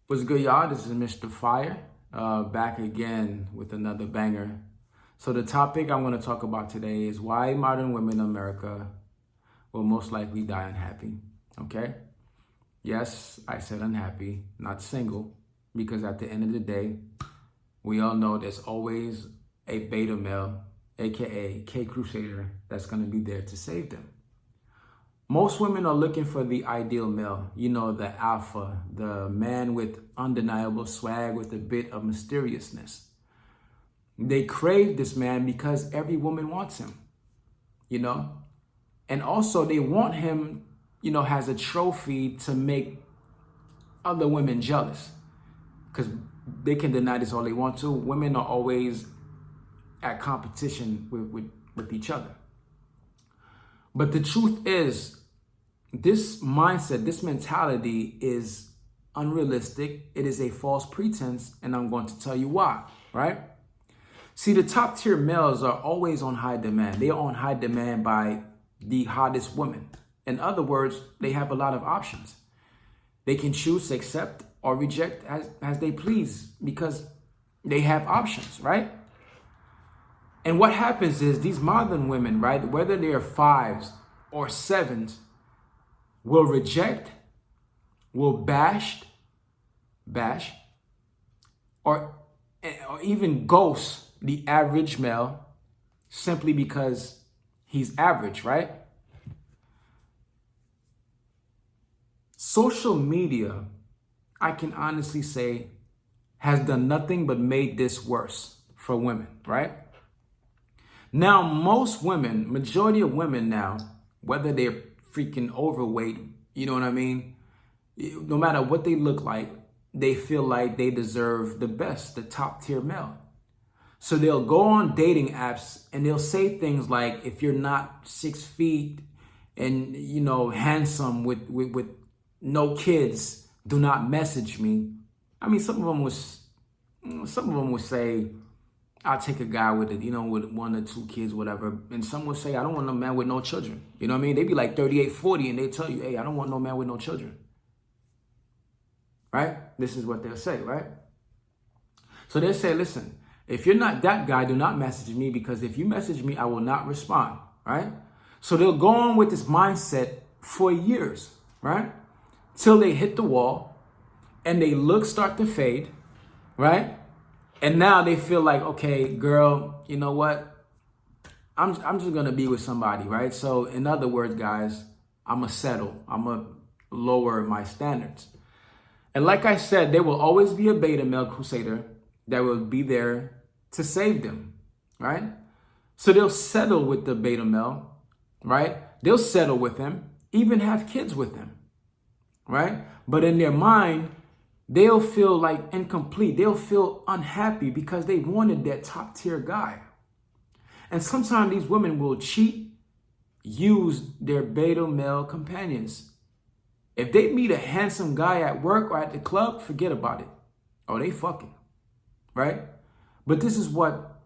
What's good, y'all? This is Mr. Fire, back again with another banger. So the topic I'm going to talk about today is why modern women in America will most likely die unhappy. Okay? Yes, I said unhappy, not single, because at the end of the day, we all know there's always a beta male, aka K Crusader, that's going to be there to save them. Most women are looking for the ideal male, the alpha, the man with undeniable swag with a bit of mysteriousness. They crave this man because every woman wants him, and also they want him, as a trophy to make other women jealous because they can deny this all they want to. Women are always at competition with each other. But the truth is, this mindset, this mentality is unrealistic. It is a false pretense, and I'm going to tell you why, right? See, the top tier males are always on high demand. They are on high demand by the hottest women. In other words, they have a lot of options. They can choose to accept or reject as they please because they have options, right? And what happens is these modern women, right, whether they're 5s or 7s, will reject, will bash, or even ghost the average male simply because he's average, right? Social media, I can honestly say, has done nothing but made this worse for women, right? Now, most women, majority of women now, whether they're freaking overweight, you know what I mean? No matter what they look like, they feel like they deserve the best, the top tier male. So they'll go on dating apps and they'll say things like, if you're not 6 feet and, handsome with no kids, do not message me. I mean, some of them would say, I'll take a guy with with 1 or 2 kids, whatever. And some will say, I don't want no man with no children. You know what I mean? They be like 38, 40 and they tell you, hey, I don't want no man with no children. Right? This is what they'll say, right? So they'll say, listen, if you're not that guy, do not message me because if you message me, I will not respond, right? So they'll go on with this mindset for years, right? Till they hit the wall and they start to fade, right? And now they feel like, okay, girl, you know what? I'm just going to be with somebody, right? So in other words, guys, I'm going to settle. I'm going to lower my standards. And like I said, there will always be a beta male crusader that will be there to save them, right? So they'll settle with the beta male, right? They'll settle with him, even have kids with him, right? But in their mind, they'll feel like incomplete. They'll feel unhappy because they wanted that top tier guy. And sometimes these women will cheat, use their beta male companions. If they meet a handsome guy at work or at the club, forget about it. Oh, they fucking, right? But this is what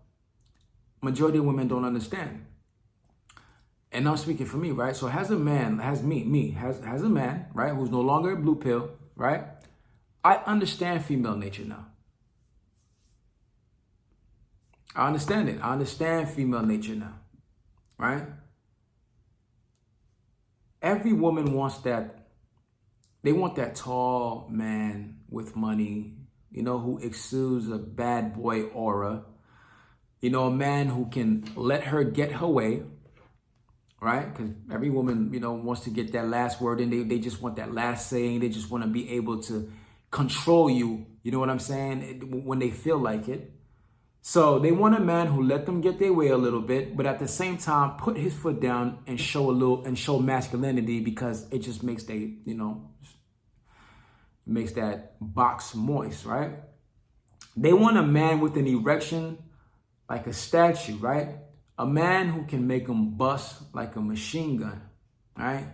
majority of women don't understand. And I'm speaking for me, right? So has a man, has a man, right, who's no longer a blue pill, right? I understand female nature now. I understand it. I understand female nature now, right? Every woman wants that. They want that tall man with money, who exudes a bad boy aura. A man who can let her get her way, right? Because every woman, wants to get that last word and they just want that last saying. They just want to be able to control you, you know what I'm saying, when they feel like it. So they want a man who let them get their way a little bit, but at the same time put his foot down and show masculinity because it just makes makes that box moist, right? They want a man with an erection like a statue, right? A man who can make them bust like a machine gun, right?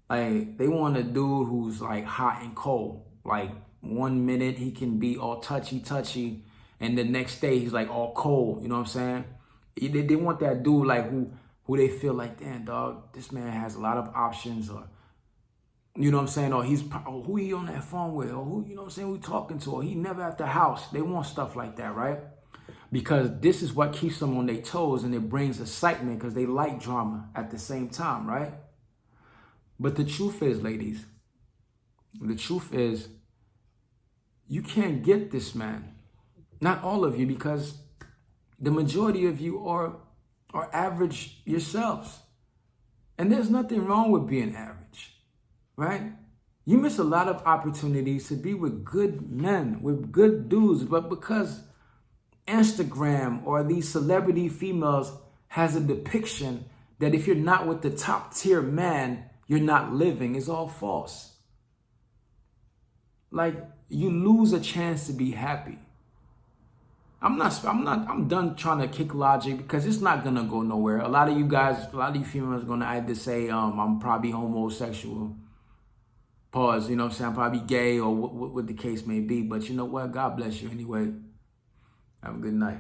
Like they want a dude who's like hot and cold. Like 1 minute he can be all touchy, and the next day he's like all cold. You know what I'm saying? They want that dude like who they feel like, damn dog, this man has a lot of options, or You know what I'm saying? Or who he on that phone with? Or who, you know what I'm saying, who talking to? Or he never at the house. They want stuff like that, right? Because this is what keeps them on their toes, and it brings excitement because they like drama at the same time, right? But the truth is, ladies, the truth is, you can't get this man. Not all of you, because the majority of you are average yourselves. And there's nothing wrong with being average, right? You miss a lot of opportunities to be with good men, with good dudes, but because Instagram or these celebrity females has a depiction that if you're not with the top tier man, you're not living, is all false. Like, you lose a chance to be happy. I'm done trying to kick logic because it's not gonna go nowhere. A lot of you females are gonna either say, I'm probably homosexual. Pause, you know what I'm saying? I'm probably gay or what the case may be. But you know what? God bless you anyway. Have a good night.